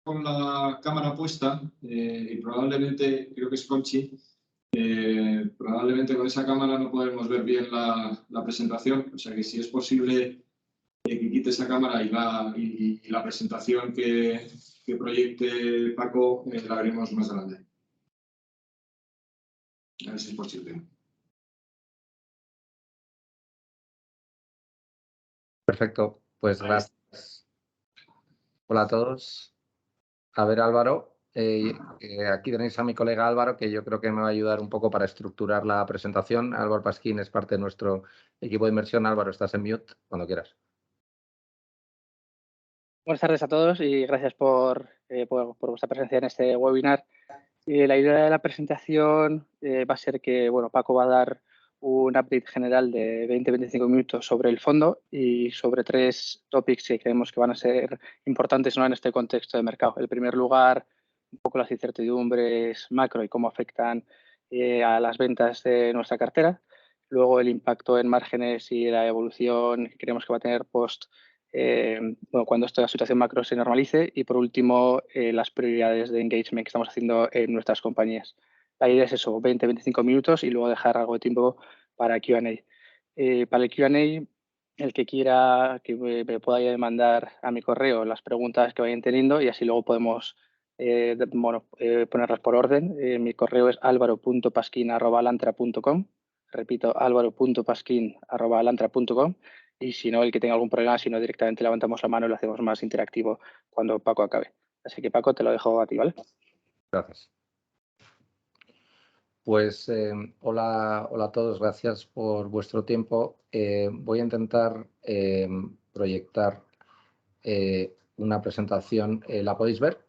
con la cámara puesta y probablemente, creo que es Conchi, probablemente con esa cámara no podemos ver bien la presentación, o sea que si es posible que quite esa cámara y la presentación que proyecte Paco la veremos más grande. A ver si es posible. Perfecto, pues gracias. Hola a todos. A ver, Álvaro, aquí tenéis a mi colega Álvaro, que yo creo que me va a ayudar un poco para estructurar la presentación. Álvaro Pasquín es parte de nuestro equipo de inversión. Álvaro, estás en mute cuando quieras. Buenas tardes a todos y gracias por vuestra presencia en este webinar. La idea de la presentación va a ser que Paco va a dar un update general de 20-25 minutos sobre el fondo y sobre 3 topics que creemos que van a ser importantes, ¿no?, en este contexto de mercado. En primer lugar, un poco las incertidumbres macro y cómo afectan a las ventas de nuestra cartera. Luego, el impacto en márgenes y la evolución que creemos que va a tener cuando esta situación macro se normalice. Y por último, las prioridades de engagement que estamos haciendo en nuestras compañías. La idea es eso, 20-25 minutos y luego dejar algo de tiempo para Q&A. Para el Q&A, el que quiera que me pueda mandar a mi correo las preguntas que vayan teniendo y así luego podemos ponerlas por orden. Mi correo es alvaro.pasquin@alantra.com. Repito, alvaro.pasquin@alantra.com. Y si no, el que tenga algún problema, si no, directamente levantamos la mano y lo hacemos más interactivo cuando Paco acabe. Así que, Paco, te lo dejo a ti, ¿vale? Gracias. Pues hola a todos, gracias por vuestro tiempo. Voy a intentar proyectar una presentación. ¿La podéis ver?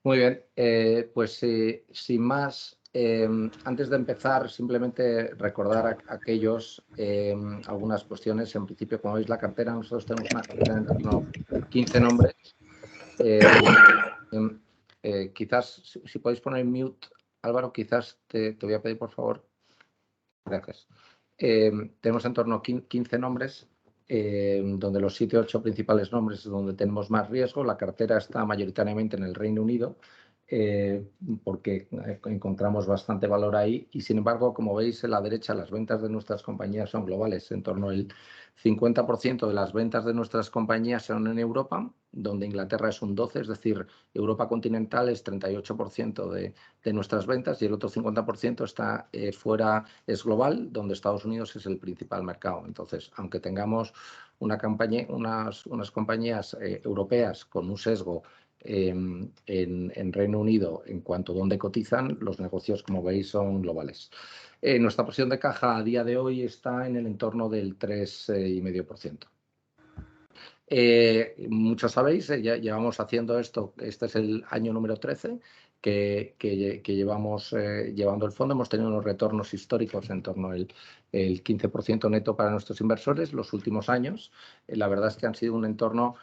Muy bien, pues sin más, antes de empezar, simplemente recordar a aquellos algunas cuestiones. En principio, como veis, la cartera, nosotros tenemos una cartera en torno a 15 nombres. Quizás, si podéis poner mute, Álvaro, quizás te voy a pedir, por favor. Gracias. Tenemos en torno a 15 nombres, donde los 7 o 8 principales nombres es donde tenemos más riesgo. La cartera está mayoritariamente en el Reino Unido, porque encontramos bastante valor ahí. Y sin embargo, como veis en la derecha, las ventas de nuestras compañías son globales. En torno al 50% de las ventas de nuestras compañías son en Europa, donde Inglaterra es un 12%, es decir, Europa continental es 38% de nuestras ventas, y el otro 50% está fuera, es global, donde Estados Unidos es el principal mercado. Entonces, aunque tengamos unas compañías europeas con un sesgo en Reino Unido en cuanto a dónde cotizan, los negocios, como veis, son globales. Nuestra posición de caja a día de hoy está en el entorno del 3,5%. Muchos sabéis, ya llevamos haciendo esto, este es el año número 13 que llevamos llevando el fondo. Hemos tenido unos retornos históricos en torno al 15% neto para nuestros inversores los últimos años. La verdad es que han sido un entorno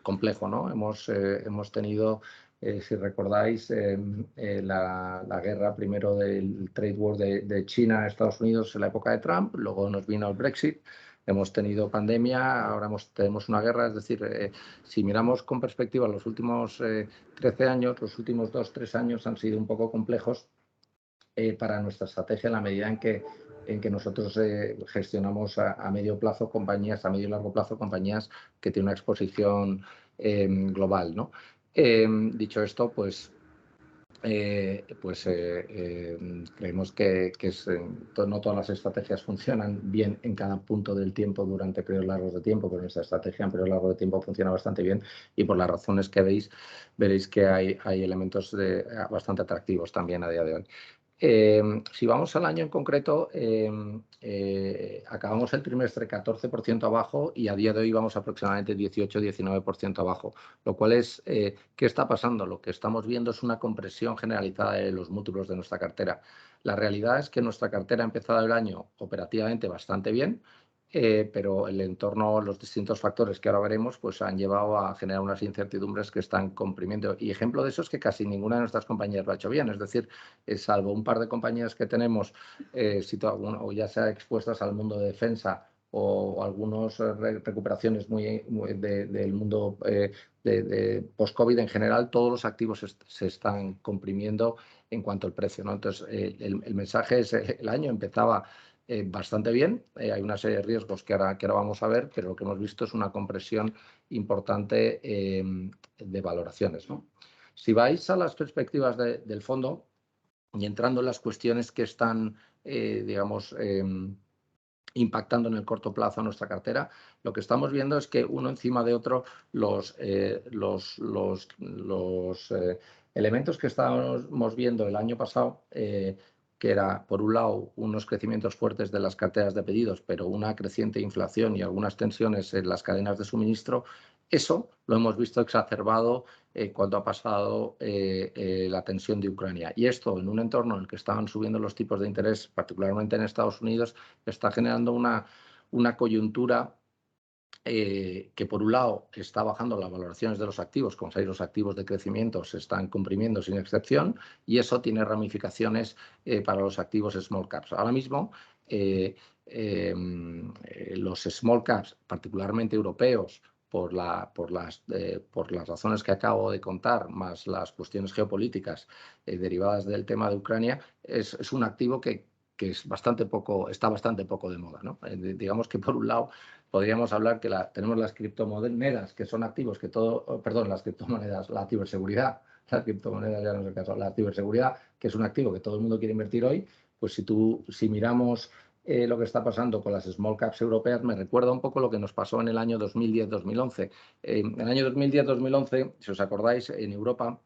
complejo, ¿no? Hemos tenido, si recordáis, la guerra primero del trade war de China a Estados Unidos en la época de Trump, luego nos vino el Brexit. Hemos tenido pandemia, ahora tenemos una guerra. Es decir, si miramos con perspectiva los últimos 13 años, los últimos 2-3 años han sido un poco complejos para nuestra estrategia, en la medida en que nosotros gestionamos a medio plazo compañías, a medio y largo plazo compañías que tienen una exposición global, ¿no? Dicho esto, creemos que no todas las estrategias funcionan bien en cada punto del tiempo durante periodos largos de tiempo, pero nuestra estrategia en periodos largos de tiempo funciona bastante bien, y por las razones que veréis que hay elementos bastante atractivos también a día de hoy. Si vamos al año en concreto, acabamos el trimestre 14% abajo y a día de hoy vamos aproximadamente 18-19% abajo, lo cual es, ¿qué está pasando? Lo que estamos viendo es una compresión generalizada de los múltiplos de nuestra cartera. La realidad es que nuestra cartera ha empezado el año operativamente bastante bien, pero el entorno, los distintos factores que ahora veremos, pues han llevado a generar unas incertidumbres que están comprimiendo. Y ejemplo de eso es que casi ninguna de nuestras compañías lo ha hecho bien. Es decir, salvo un par de compañías que tenemos, o ya sea expuestas al mundo de defensa o algunas recuperaciones del mundo de post-COVID en general, todos los activos se están comprimiendo en cuanto al precio, ¿no? Entonces, el mensaje es el año empezaba bastante bien. Hay una serie de riesgos que ahora vamos a ver, pero lo que hemos visto es una compresión importante de valoraciones, ¿no? Si vais a las perspectivas del fondo y entrando en las cuestiones que están, digamos, impactando en el corto plazo a nuestra cartera, lo que estamos viendo es que uno encima de otro los elementos que estábamos viendo el año pasado, que era, por un lado, unos crecimientos fuertes de las carteras de pedidos, pero una creciente inflación y algunas tensiones en las cadenas de suministro, eso lo hemos visto exacerbado cuando ha pasado la tensión de Ucrania. Y esto, en un entorno en el que estaban subiendo los tipos de interés, particularmente en Estados Unidos, está generando una coyuntura que, por un lado, está bajando las valoraciones de los activos. Como sabéis, los activos de crecimiento se están comprimiendo sin excepción y eso tiene ramificaciones para los activos small caps. Ahora mismo, los small caps, particularmente europeos, por las razones que acabo de contar, más las cuestiones geopolíticas derivadas del tema de Ucrania, es un activo que está bastante poco de moda, ¿no? Digamos que, por un lado, podríamos hablar que tenemos las criptomonedas, que son activos que las criptomonedas, la ciberseguridad, las criptomonedas ya no es el caso, la ciberseguridad, que es un activo que todo el mundo quiere invertir hoy, pues si miramos lo que está pasando con las small caps europeas, me recuerda un poco lo que nos pasó en el año 2010-2011. En el año 2010-2011, si os acordáis, en Europa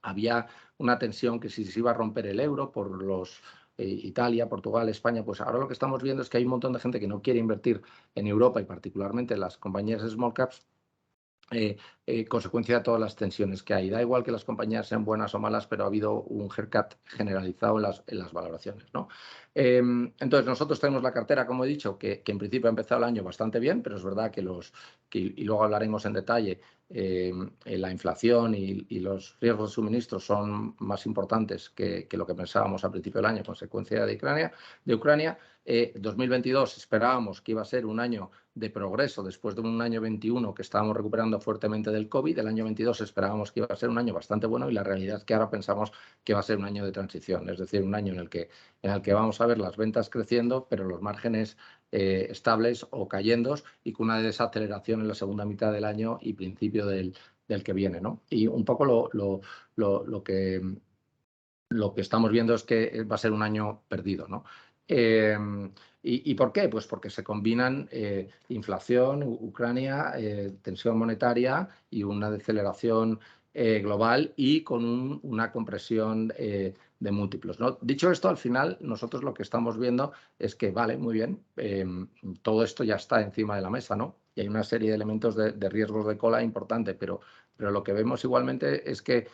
había una tensión que si se iba a romper el euro por los Italia, Portugal, España, pues ahora lo que estamos viendo es que hay un montón de gente que no quiere invertir en Europa y particularmente en las compañías small caps, consecuencia de todas las tensiones que hay. Da igual que las compañías sean buenas o malas, pero ha habido un haircut generalizado en las valoraciones, ¿no? Entonces, nosotros tenemos la cartera, como he dicho, que en principio ha empezado el año bastante bien, pero es verdad que y luego hablaremos en detalle, la inflación y los riesgos de suministro son más importantes que lo que pensábamos al principio del año, consecuencia de Ucrania. 2022 esperábamos que iba a ser un año de progreso después de un año 21 que estábamos recuperando fuertemente del COVID. El año 22 esperábamos que iba a ser un año bastante bueno y la realidad es que ahora pensamos que va a ser un año de transición, es decir, un año en el que vamos a ver las ventas creciendo, pero los márgenes estables o cayendo y con una desaceleración en la segunda mitad del año y principio del que viene, ¿no? Y un poco lo que estamos viendo es que va a ser un año perdido, ¿no? ¿Y por qué? Pues porque se combinan inflación, Ucrania, tensión monetaria y una deceleración global y con una compresión de múltiplos, ¿no? Dicho esto, al final nosotros lo que estamos viendo es que, vale, muy bien, todo esto ya está encima de la mesa, ¿no? Y hay una serie de elementos de riesgos de cola importante, pero lo que vemos igualmente es que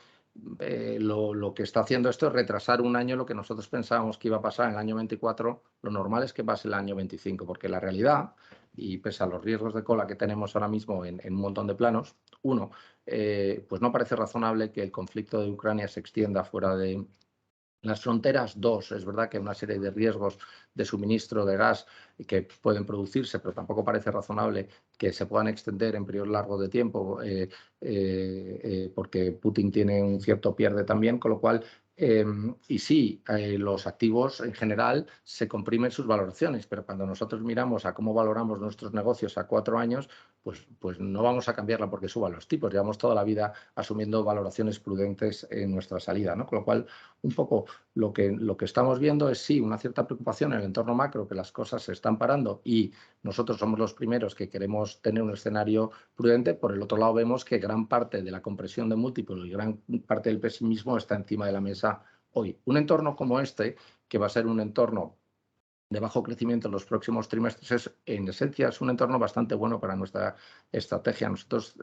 lo que está haciendo esto es retrasar un año lo que nosotros pensábamos que iba a pasar en el año 24. Lo normal es que pase el año 25, porque la realidad, y pese a los riesgos de cola que tenemos ahora mismo en un montón de planos, uno, pues no parece razonable que el conflicto de Ucrania se extienda fuera de las fronteras. Dos, es verdad que hay una serie de riesgos de suministro de gas que pueden producirse, pero tampoco parece razonable que se puedan extender en periodos largos de tiempo, porque Putin tiene un cierto pierde también, con lo cual, y sí, los activos en general se comprimen sus valoraciones, pero cuando nosotros miramos a cómo valoramos nuestros negocios a 4 años, pues no vamos a cambiarla porque suban los tipos. Llevamos toda la vida asumiendo valoraciones prudentes en nuestra salida, ¿no? Con lo cual, un poco lo que estamos viendo es sí una cierta preocupación en el entorno macro, que las cosas se están parando y nosotros somos los primeros que queremos tener un escenario prudente. Por el otro lado, vemos que gran parte de la compresión de múltiplos y gran parte del pesimismo está encima de la mesa hoy. Un entorno como este, que va a ser un entorno de bajo crecimiento en los próximos trimestres, en esencia es un entorno bastante bueno para nuestra estrategia. Nosotros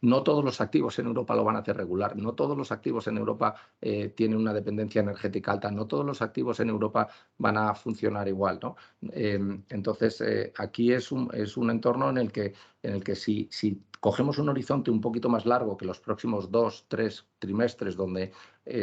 no todos los activos en Europa lo van a hacer regular, no todos los activos en Europa tienen una dependencia energética alta, no todos los activos en Europa van a funcionar igual, ¿no? Entonces, aquí es un entorno en el que si cogemos un horizonte un poquito más largo que los próximos 2-3 trimestres, donde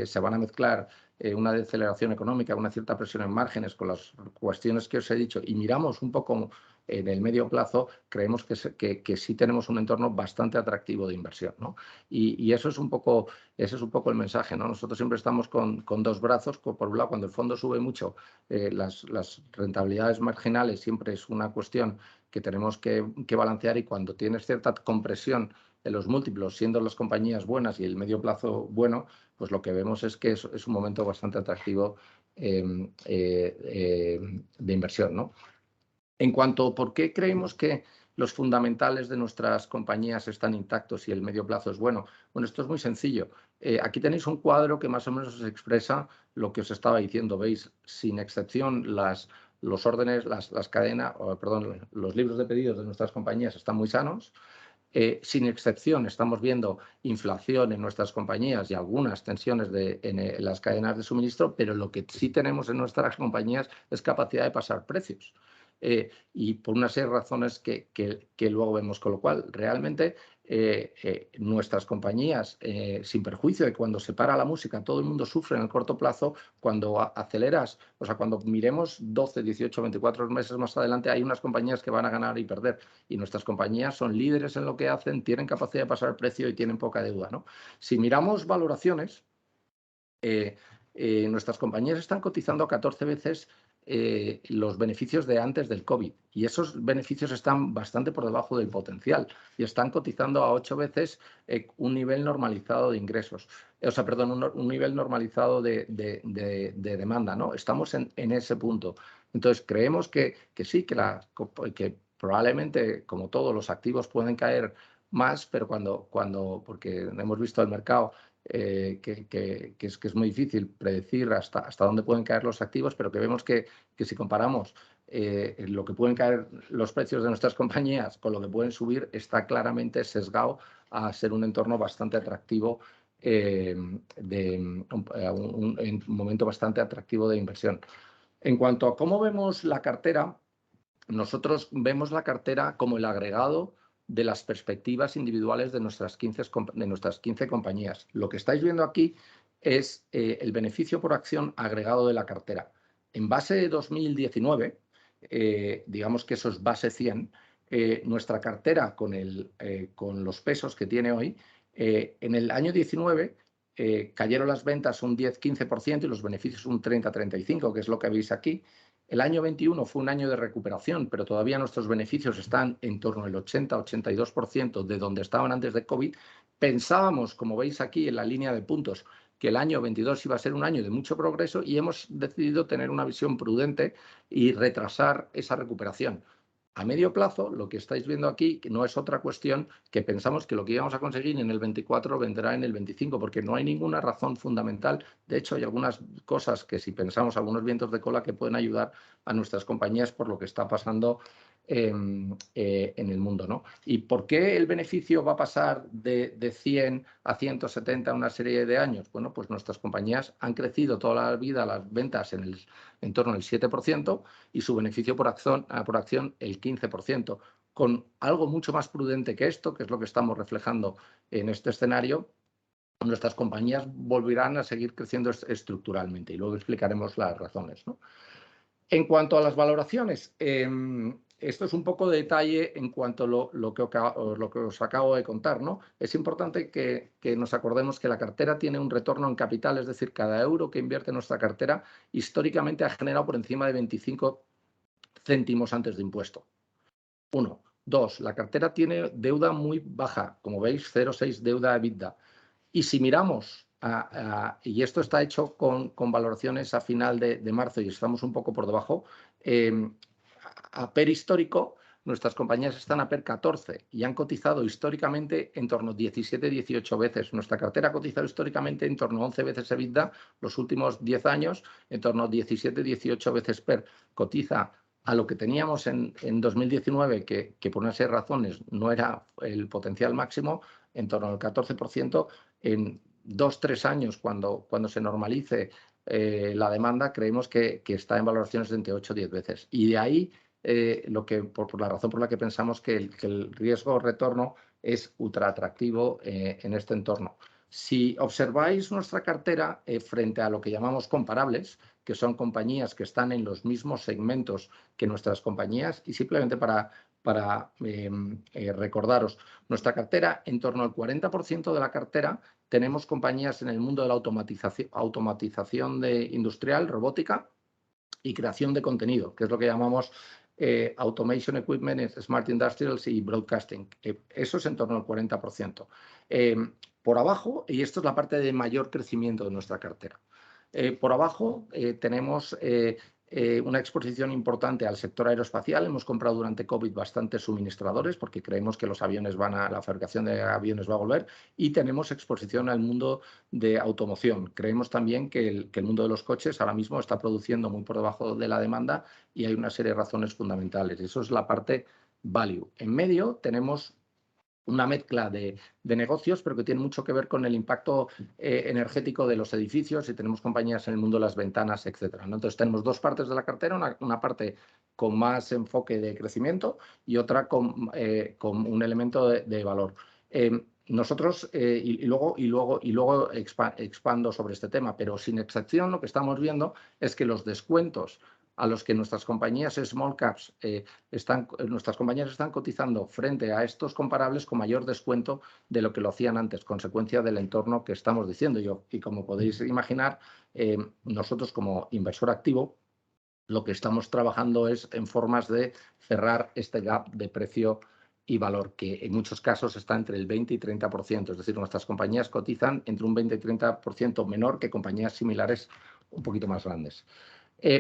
se van a mezclar una deceleración económica, una cierta presión en márgenes con las cuestiones que os he dicho y miramos un poco en el medio plazo, creemos que sí tenemos un entorno bastante atractivo de inversión, ¿no? Y ese es un poco el mensaje, ¿no? Nosotros siempre estamos con dos brazos. Por un lado, cuando el fondo sube mucho, las rentabilidades marginales siempre es una cuestión que tenemos que balancear, y cuando tienes cierta compresión de los múltiplos, siendo las compañías buenas y el medio plazo bueno, pues lo que vemos es que es un momento bastante atractivo de inversión, ¿no? En cuanto a por qué creemos que los fundamentales de nuestras compañías están intactos y el medio plazo es bueno, bueno, esto es muy sencillo. Aquí tenéis un cuadro que más o menos os expresa lo que os estaba diciendo. Veis, sin excepción, los órdenes, las cadenas, perdón, los libros de pedidos de nuestras compañías están muy sanos. Sin excepción, estamos viendo inflación en nuestras compañías y algunas tensiones en las cadenas de suministro, pero lo que sí tenemos en nuestras compañías es capacidad de pasar precios. Y por una serie de razones que luego vemos, con lo cual realmente nuestras compañías, sin perjuicio de que cuando se para la música todo el mundo sufre en el corto plazo, cuando aceleras, o sea, cuando miremos 12, 18, 24 meses más adelante, hay unas compañías que van a ganar y perder, y nuestras compañías son líderes en lo que hacen, tienen capacidad de pasar el precio y tienen poca deuda, ¿no? Si miramos valoraciones, nuestras compañías están cotizando a 14 veces los beneficios de antes del COVID, y esos beneficios están bastante por debajo del potencial y están cotizando a 8 veces un nivel normalizado de ingresos, o sea, perdón, un nivel normalizado de demanda, ¿no? Estamos en ese punto. Entonces, creemos que sí, que probablemente, como todos los activos, pueden caer más, pero porque hemos visto el mercado que es muy difícil predecir hasta dónde pueden caer los activos, pero que vemos que si comparamos lo que pueden caer los precios de nuestras compañías con lo que pueden subir, está claramente sesgado a ser un entorno bastante atractivo, un momento bastante atractivo de inversión. En cuanto a cómo vemos la cartera, nosotros vemos la cartera como el agregado de las perspectivas individuales de nuestras 15 compañías. Lo que estáis viendo aquí es el beneficio por acción agregado de la cartera. En base de 2019, digamos que eso es base 100, nuestra cartera con los pesos que tiene hoy, en el año 19 cayeron las ventas un 10-15% y los beneficios un 30-35%, que es lo que veis aquí. El año 21 fue un año de recuperación, pero todavía nuestros beneficios están en torno al 80-82% de donde estaban antes de COVID. Pensábamos, como veis aquí en la línea de puntos, que el año 22 iba a ser un año de mucho progreso, y hemos decidido tener una visión prudente y retrasar esa recuperación. A medio plazo, lo que estáis viendo aquí no es otra cuestión que pensamos que lo que íbamos a conseguir en el 24 vendrá en el 25, porque no hay ninguna razón fundamental. De hecho, hay algunas cosas que, si pensamos, algunos vientos de cola que pueden ayudar a nuestras compañías por lo que está pasando en el mundo, ¿no? ¿Y por qué el beneficio va a pasar de 100 a 170 en una serie de años? Bueno, pues nuestras compañías han crecido toda la vida las ventas en torno al 7% y su beneficio por acción el 15%, con algo mucho más prudente que esto, que es lo que estamos reflejando en este escenario. Nuestras compañías volverán a seguir creciendo estructuralmente, y luego explicaremos las razones, ¿no? En cuanto a las valoraciones, esto es un poco de detalle en cuanto a lo que os acabo de contar, ¿no? Es importante que nos acordemos que la cartera tiene un retorno en capital, es decir, cada euro que invierte nuestra cartera históricamente ha generado por encima de 25 céntimos antes de impuesto. 1. 2. La cartera tiene deuda muy baja, como veis, 0,6 deuda EBITDA. Y si miramos, y esto está hecho con valoraciones a final de marzo y estamos un poco por debajo, a PER histórico, nuestras compañías están a PER 14 y han cotizado históricamente en torno a 17-18 veces. Nuestra cartera ha cotizado históricamente en torno a 11 veces EBITDA los últimos 10 años, en torno a 17-18 veces PER. Cotiza a lo que teníamos en 2019, que por una serie de razones no era el potencial máximo, en torno al 14%. En 2-3 años, cuando se normalice la demanda, creemos que está en valoraciones de entre 8 y 10 veces. Y de ahí por la razón por la que pensamos que el riesgo-retorno es ultra atractivo en este entorno. Si observáis nuestra cartera frente a lo que llamamos comparables, que son compañías que están en los mismos segmentos que nuestras compañías, y simplemente para recordaros, nuestra cartera, en torno al 40% de la cartera, tenemos compañías en el mundo de la automatización industrial, robótica y creación de contenido, que es lo que llamamos Automation Equipment, Smart Industrials y Broadcasting. Eso es en torno al 40%. Por abajo, y esto es la parte de mayor crecimiento de nuestra cartera, por abajo tenemos una exposición importante al sector aeroespacial. Hemos comprado durante COVID bastantes suministradores porque creemos que la fabricación de aviones va a volver, y tenemos exposición al mundo de automoción. Creemos también que el mundo de los coches ahora mismo está produciendo muy por debajo de la demanda y hay una serie de razones fundamentales. Eso es la parte value. En medio tenemos una mezcla de negocios, pero que tiene mucho que ver con el impacto energético de los edificios, y tenemos compañías en el mundo de las ventanas, etcétera, ¿no? Entonces, tenemos dos partes de la cartera, una parte con más enfoque de crecimiento y otra con un elemento de valor. Nosotros, y luego expando sobre este tema, pero sin excepción, lo que estamos viendo es que los descuentos a los que nuestras compañías small caps nuestras compañías están cotizando frente a estos comparables con mayor descuento de lo que lo hacían antes, consecuencia del entorno que estamos diciendo yo. Y como podéis imaginar, nosotros como inversor activo lo que estamos trabajando es en formas de cerrar este gap de precio y valor, que en muchos casos está entre el 20 y 30%. Es decir, nuestras compañías cotizan entre un 20 y 30% menor que compañías similares un poquito más grandes.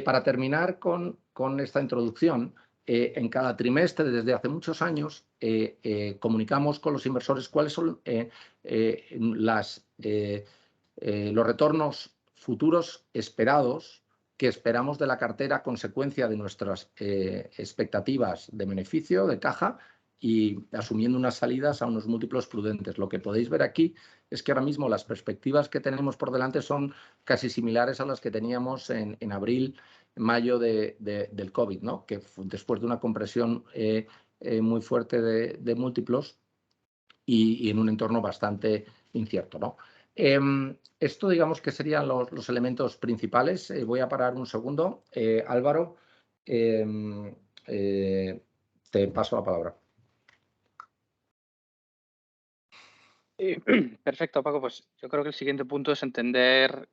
Para terminar con esta introducción, en cada trimestre desde hace muchos años comunicamos con los inversores cuáles son los retornos futuros esperados que esperamos de la cartera a consecuencia de nuestras expectativas de beneficio, de caja, y asumiendo unas salidas a unos múltiplos prudentes. Lo que podéis ver aquí es que ahora mismo las perspectivas que tenemos por delante son casi similares a las que teníamos en abril, mayo del COVID, ¿no? Que después de una compresión muy fuerte de múltiplos y en un entorno bastante incierto, ¿no? Esto, digamos, que serían los elementos principales. Voy a parar un segundo. Álvaro, te paso la palabra. Perfecto, Paco. Pues yo creo que el siguiente punto es entender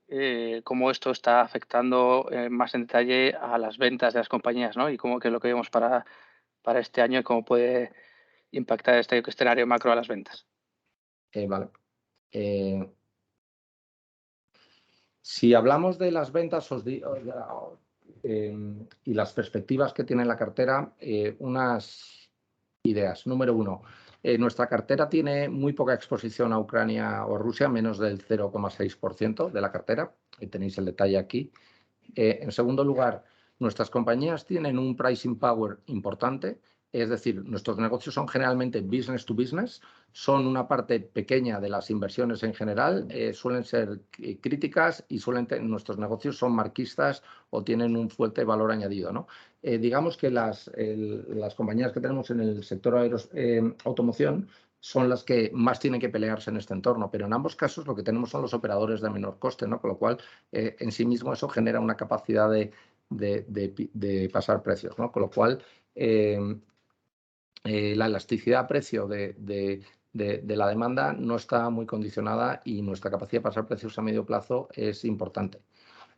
cómo esto está afectando más en detalle a las ventas de las compañías, ¿no? Y qué es lo que vemos para este año y cómo puede impactar este escenario macro a las ventas. Vale. Si hablamos de las ventas y las perspectivas que tiene la cartera, unas ideas. Número uno, nuestra cartera tiene muy poca exposición a Ucrania o Rusia, menos del 0,6% de la cartera. Tenéis el detalle aquí. En segundo lugar, nuestras compañías tienen un pricing power importante. Es decir, nuestros negocios son generalmente business to business, son una parte pequeña de las inversiones en general, suelen ser críticas y nuestros negocios son marquistas o tienen un fuerte valor añadido, ¿no? Digamos que las compañías que tenemos en el sector automoción son las que más tienen que pelearse en este entorno, pero en ambos casos lo que tenemos son los operadores de menor coste, ¿no? Con lo cual, en sí mismo eso genera una capacidad de pasar precios, ¿no? Con lo cual, la elasticidad a precio de la demanda no está muy condicionada y nuestra capacidad de pasar precios a medio plazo es importante.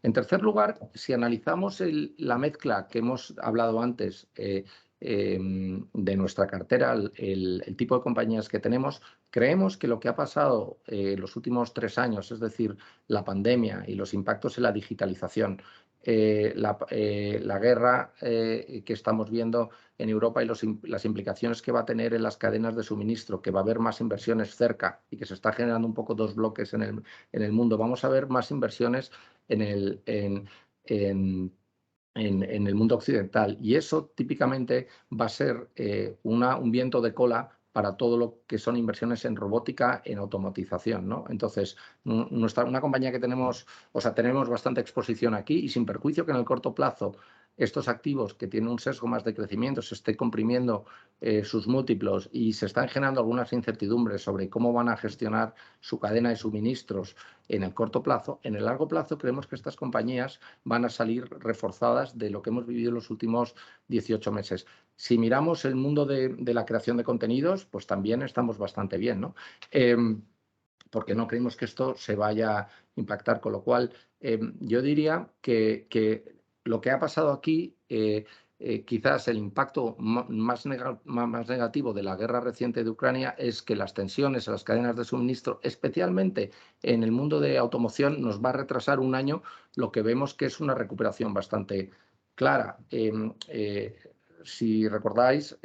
En tercer lugar, si analizamos la mezcla que hemos hablado antes de nuestra cartera, el tipo de compañías que tenemos, creemos que lo que ha pasado los últimos 3 años, es decir, la pandemia y los impactos en la digitalización, la guerra que estamos viendo en Europa y las implicaciones que va a tener en las cadenas de suministro, que va a haber más inversiones cerca y que se está generando un poco dos bloques en el mundo. Vamos a ver más inversiones en el mundo occidental, y eso típicamente va a ser un viento de cola para todo lo que son inversiones en robótica, en automatización, ¿no? Entonces, una compañía que tenemos bastante exposición aquí, y sin perjuicio que en el corto plazo estos activos que tienen un sesgo más de crecimiento se esté comprimiendo sus múltiplos y se están generando algunas incertidumbres sobre cómo van a gestionar su cadena de suministros en el corto plazo, en el largo plazo creemos que estas compañías van a salir reforzadas de lo que hemos vivido en los últimos 18 meses. Si miramos el mundo de la creación de contenidos, pues también estamos bastante bien, ¿no? Porque no creemos que esto se vaya a impactar, con lo cual yo diría que lo que ha pasado aquí, quizás el impacto más negativo de la guerra reciente de Ucrania es que las tensiones en las cadenas de suministro, especialmente en el mundo de automoción, nos va a retrasar un año, lo que vemos que es una recuperación bastante clara. Si recordáis,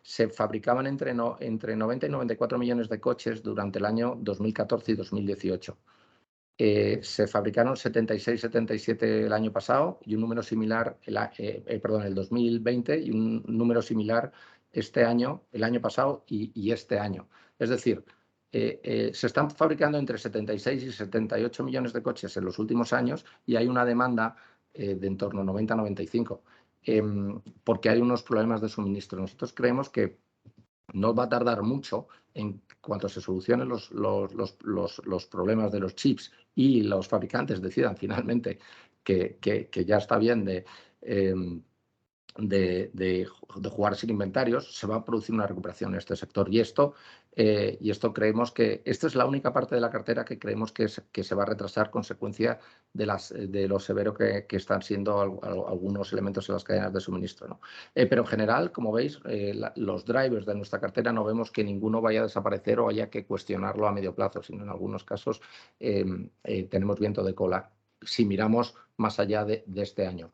se fabricaban entre 90 y 94 millones de coches durante el año 2014 y 2018. Se fabricaron 76, 77 el año pasado y un número similar, el 2020 y un número similar este año, el año pasado y este año. Es decir, se están fabricando entre 76 y 78 millones de coches en los últimos años y hay una demanda de en torno a 90-95. Porque hay unos problemas de suministro. Nosotros creemos que no va a tardar mucho en cuanto se solucionen los problemas de los chips y los fabricantes decidan finalmente que ya está bien de jugar sin inventarios, se va a producir una recuperación en este sector. Y esto creemos que esta es la única parte de la cartera que creemos que se va a retrasar consecuencia de lo severo que están siendo algunos elementos en las cadenas de suministro, ¿no? Pero en general, como veis, los drivers de nuestra cartera no vemos que ninguno vaya a desaparecer o haya que cuestionarlo a medio plazo, sino en algunos casos tenemos viento de cola si miramos más allá de este año.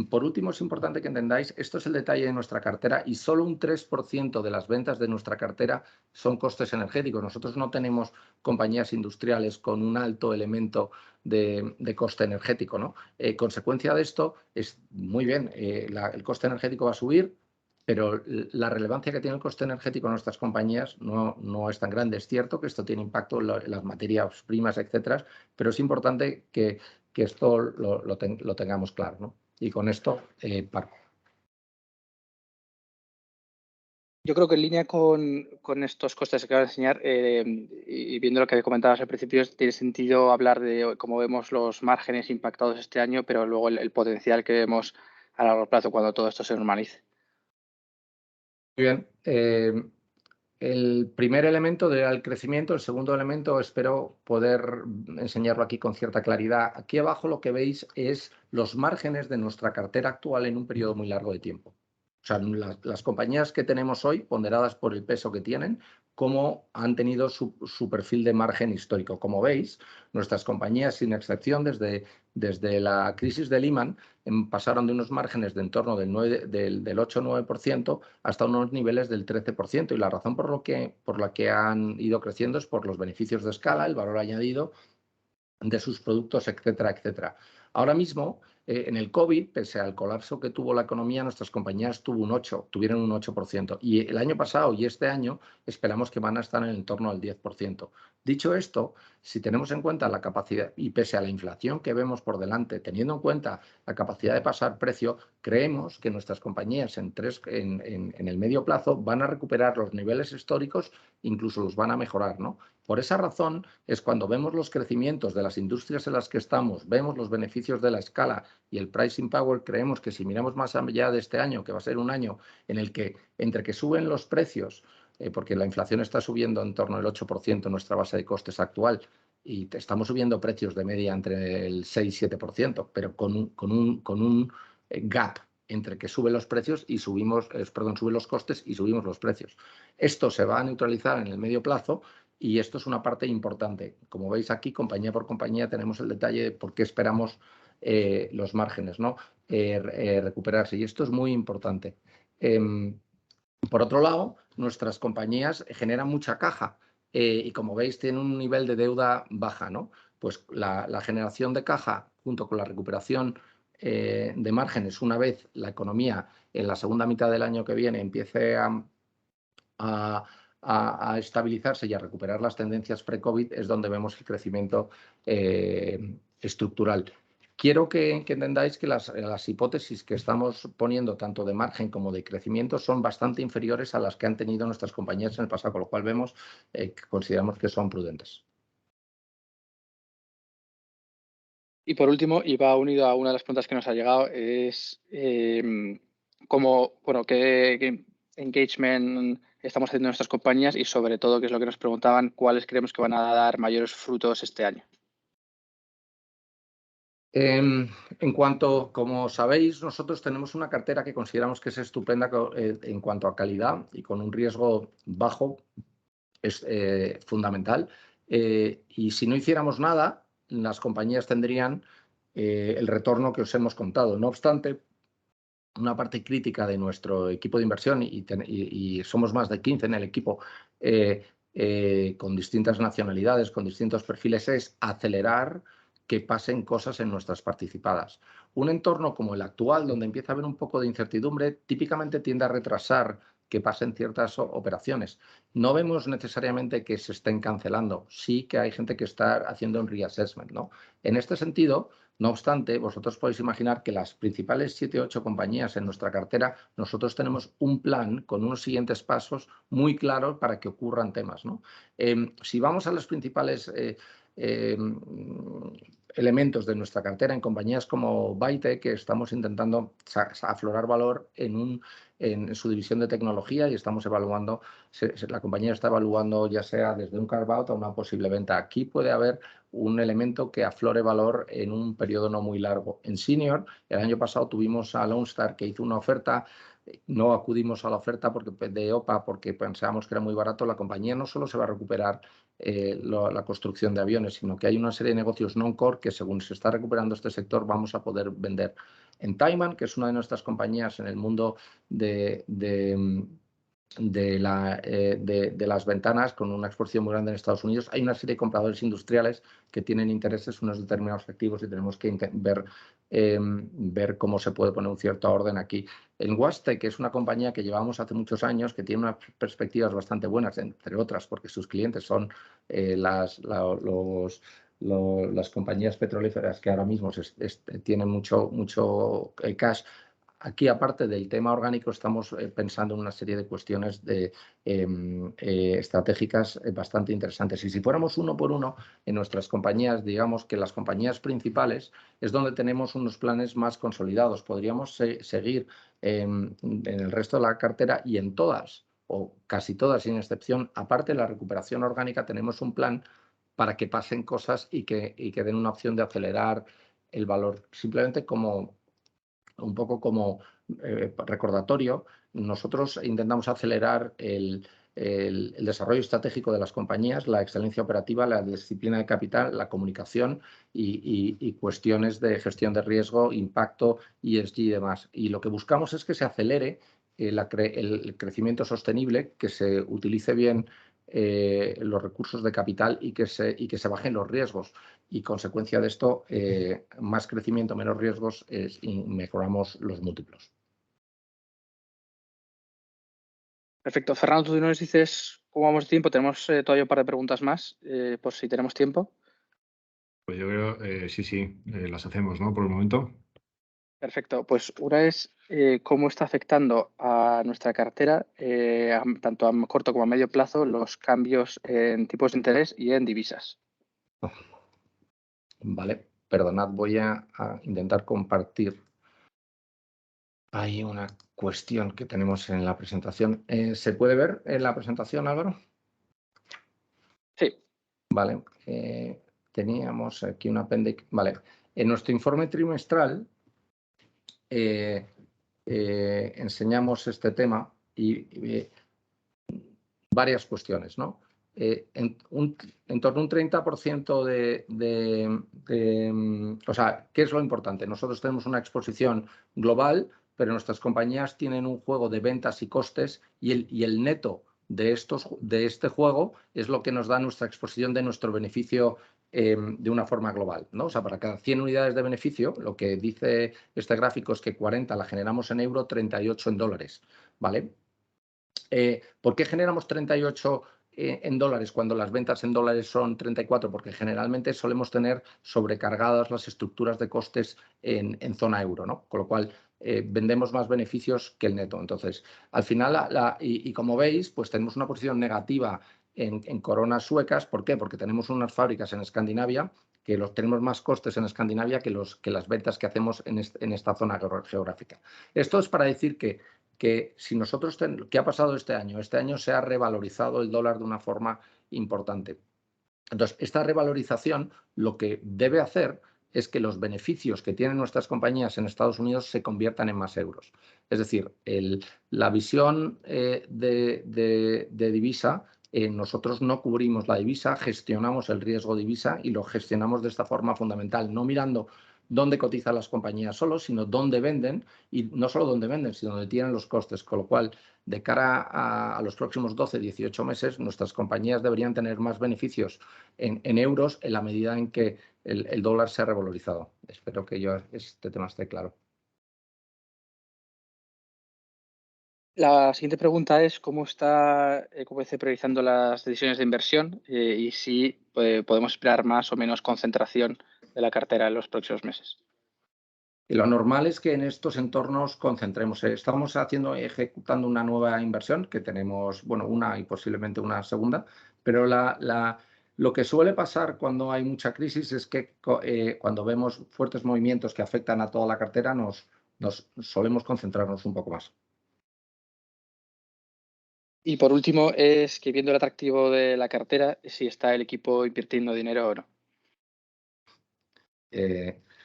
Por último, es importante que entendáis, esto es el detalle de nuestra cartera y solo un 3% de las ventas de nuestra cartera son costes energéticos. Nosotros no tenemos compañías industriales con un alto elemento de coste energético, ¿no? Consecuencia de esto es, muy bien, el coste energético va a subir, pero la relevancia que tiene el coste energético en nuestras compañías no es tan grande. Es cierto que esto tiene impacto en las materias primas, etcétera, pero es importante que esto lo tengamos claro, ¿no? Y con esto, Paco. Yo creo que en línea con estos costes que acabas de enseñar y viendo lo que comentabas al principio, tiene sentido hablar de cómo vemos los márgenes impactados este año, pero luego el potencial que vemos a largo plazo cuando todo esto se normalice. Muy bien. El primer elemento era el crecimiento, el segundo elemento espero poder enseñarlo aquí con cierta claridad. Aquí abajo lo que veis es los márgenes de nuestra cartera actual en un periodo muy largo de tiempo. O sea, las compañías que tenemos hoy, ponderadas por el peso que tienen, cómo han tenido su perfil de margen histórico. Como veis, nuestras compañías, sin excepción, desde la crisis de Lehman, pasaron de unos márgenes de en torno del 8-9% hasta unos niveles del 13%. Y la razón por la que han ido creciendo es por los beneficios de escala, el valor añadido de sus productos, etcétera, etcétera. Ahora mismo, en el COVID, pese al colapso que tuvo la economía, nuestras compañías tuvieron un 8%. Y el año pasado y este año esperamos que van a estar en el torno al 10%. Dicho esto, si tenemos en cuenta la capacidad, y pese a la inflación que vemos por delante, teniendo en cuenta la capacidad de pasar precio, creemos que nuestras compañías en el medio plazo van a recuperar los niveles históricos, incluso los van a mejorar, ¿no? Por esa razón es cuando vemos los crecimientos de las industrias en las que estamos, vemos los beneficios de la escala y el pricing power, creemos que si miramos más allá de este año, que va a ser un año en el que entre que suben los precios, porque la inflación está subiendo en torno al 8% en nuestra base de costes actual y estamos subiendo precios de media entre el 6-7%, pero con un gap entre que suben los precios y suben los costes y subimos los precios. Esto se va a neutralizar en el medio plazo. Y esto es una parte importante. Como veis aquí, compañía por compañía, tenemos el detalle de por qué esperamos los márgenes, ¿no? Recuperarse. Y esto es muy importante. Por otro lado, nuestras compañías generan mucha caja y, como veis, tienen un nivel de deuda baja, ¿no? Pues la generación de caja, junto con la recuperación de márgenes, una vez la economía en la segunda mitad del año que viene empiece a estabilizarse y a recuperar las tendencias pre-COVID, es donde vemos el crecimiento estructural. quiero que entendáis que las hipótesis que estamos poniendo, tanto de margen como de crecimiento, son bastante inferiores a las que han tenido nuestras compañías en el pasado, con lo cual vemos que consideramos que son prudentes. Y por último, y va unido a una de las preguntas que nos ha llegado, es qué engagement estamos haciendo en nuestras compañías y sobre todo, que es lo que nos preguntaban, cuáles creemos que van a dar mayores frutos este año. En cuanto, como sabéis, nosotros tenemos una cartera que consideramos que es estupenda en cuanto a calidad y con un riesgo bajo, es fundamental. Y si no hiciéramos nada, las compañías tendrían el retorno que os hemos contado. No obstante, una parte crítica de nuestro equipo de inversión, y somos más de 15 en el equipo, con distintas nacionalidades, con distintos perfiles, es acelerar que pasen cosas en nuestras participadas. Un entorno como el actual, donde empieza a haber un poco de incertidumbre, típicamente tiende a retrasar que pasen ciertas operaciones. No vemos necesariamente que se estén cancelando, sí que hay gente que está haciendo un reassessment, ¿no? En este sentido, no obstante, vosotros podéis imaginar que las principales 7 o 8 compañías en nuestra cartera, nosotros tenemos un plan con unos siguientes pasos muy claros para que ocurran temas, ¿no? Si vamos a los principales elementos de nuestra cartera en compañías como Byte, que estamos intentando aflorar valor en su división de tecnología y estamos evaluando, la compañía está evaluando ya sea desde un carve-out a una posible venta. Aquí puede haber un elemento que aflore valor en un periodo no muy largo. En Senior, el año pasado tuvimos a Lone Star que hizo una oferta. No acudimos a la oferta de OPA porque pensábamos que era muy barato. La compañía no solo se va a recuperar la construcción de aviones, sino que hay una serie de negocios non-core que, según se está recuperando este sector, vamos a poder vender. En Taiman, que es una de nuestras compañías en el mundo de las ventanas, con una exposición muy grande en Estados Unidos, hay una serie de compradores industriales que tienen intereses unos determinados activos y tenemos que ver cómo se puede poner un cierto orden aquí. En Wastec, que es una compañía que llevamos hace muchos años, que tiene unas perspectivas bastante buenas, entre otras, porque sus clientes son las compañías petrolíferas que ahora mismo tienen mucho cash. Aquí, aparte del tema orgánico, estamos pensando en una serie de cuestiones estratégicas bastante interesantes. Y si fuéramos uno por uno en nuestras compañías, digamos que las compañías principales es donde tenemos unos planes más consolidados. Podríamos seguir en el resto de la cartera y en todas, o casi todas sin excepción, aparte de la recuperación orgánica, tenemos un plan para que pasen cosas y que den una opción de acelerar el valor. Simplemente un poco como recordatorio, nosotros intentamos acelerar el desarrollo estratégico de las compañías, la excelencia operativa, la disciplina de capital, la comunicación y cuestiones de gestión de riesgo, impacto, ESG y demás. Y lo que buscamos es que se acelere el crecimiento sostenible, que se utilice bien los recursos de capital y que se bajen los riesgos. Y consecuencia de esto, más crecimiento, menos riesgos y mejoramos los múltiplos. Perfecto. Fernando, tú nos dices cómo vamos de tiempo. Tenemos todavía un par de preguntas más, por si tenemos tiempo. Pues yo creo, sí, las hacemos, ¿no? Por el momento. Perfecto. Pues una es cómo está afectando a nuestra cartera, tanto a corto como a medio plazo, los cambios en tipos de interés y en divisas. Vale, perdonad, voy a intentar compartir. Hay una cuestión que tenemos en la presentación. ¿Se puede ver en la presentación, Álvaro? Sí. Vale. Teníamos aquí un apéndice. Vale. En nuestro informe trimestral enseñamos este tema y varias cuestiones, ¿no? En torno a un 30% o sea, ¿qué es lo importante? Nosotros tenemos una exposición global, pero nuestras compañías tienen un juego de ventas y costes y el neto de este juego es lo que nos da nuestra exposición de nuestro beneficio de una forma global, ¿no? O sea, para cada 100 unidades de beneficio, lo que dice este gráfico es que 40 la generamos en euro, 38 en dólares, ¿vale? ¿Por qué generamos 38 en dólares cuando las ventas en dólares son 34, porque generalmente solemos tener sobrecargadas las estructuras de costes en zona euro, ¿no? Con lo cual vendemos más beneficios que el neto. Entonces, al final, y como veis, pues tenemos una posición negativa en coronas suecas. ¿Por qué? Porque tenemos unas fábricas en Escandinavia que tenemos más costes en Escandinavia que las ventas que hacemos en esta zona geográfica. Esto es para decir que si nosotros, ¿qué ha pasado este año? Este año se ha revalorizado el dólar de una forma importante. Entonces, esta revalorización lo que debe hacer es que los beneficios que tienen nuestras compañías en Estados Unidos se conviertan en más euros. Es decir, la visión de divisa, nosotros no cubrimos la divisa, gestionamos el riesgo de divisa y lo gestionamos de esta forma fundamental, no mirando dónde cotizan las compañías solo, sino dónde venden, y no solo dónde venden, sino dónde tienen los costes, con lo cual, de cara a los próximos 12-18 meses, nuestras compañías deberían tener más beneficios en euros en la medida en que el dólar se ha revalorizado. Espero que este tema esté claro. La siguiente pregunta es cómo está priorizando las decisiones de inversión y si podemos esperar más o menos concentración de la cartera en los próximos meses. Y lo normal es que en estos entornos concentremos. Estamos ejecutando una nueva inversión, que tenemos, bueno, una y posiblemente una segunda, pero lo que suele pasar cuando hay mucha crisis es que cuando vemos fuertes movimientos que afectan a toda la cartera, nos solemos concentrarnos un poco más. Y por último, es que viendo el atractivo de la cartera, si está el equipo invirtiendo dinero o no.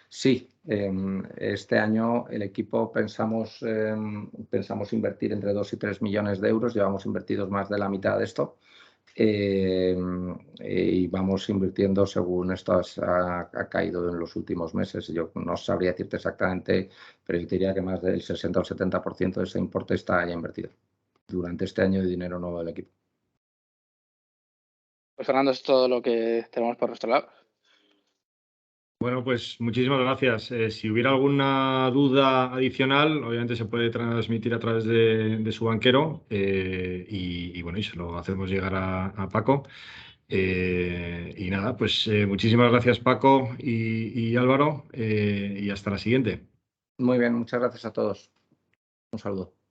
Sí, este año el equipo pensamos invertir entre 2 y 3 millones de euros. Llevamos invertidos más de la mitad de esto y vamos invirtiendo según esto ha caído en los últimos meses. Yo no sabría decirte exactamente, pero yo diría que más del 60 o 70% de ese importe está ya invertido durante este año de dinero nuevo del equipo. Pues Fernando, es todo lo que tenemos por nuestro lado. Bueno, pues muchísimas gracias. Si hubiera alguna duda adicional, obviamente se puede transmitir a través de su banquero y bueno, y se lo hacemos llegar a Paco. Y nada, pues muchísimas gracias Paco y Álvaro y hasta la siguiente. Muy bien, muchas gracias a todos. Un saludo.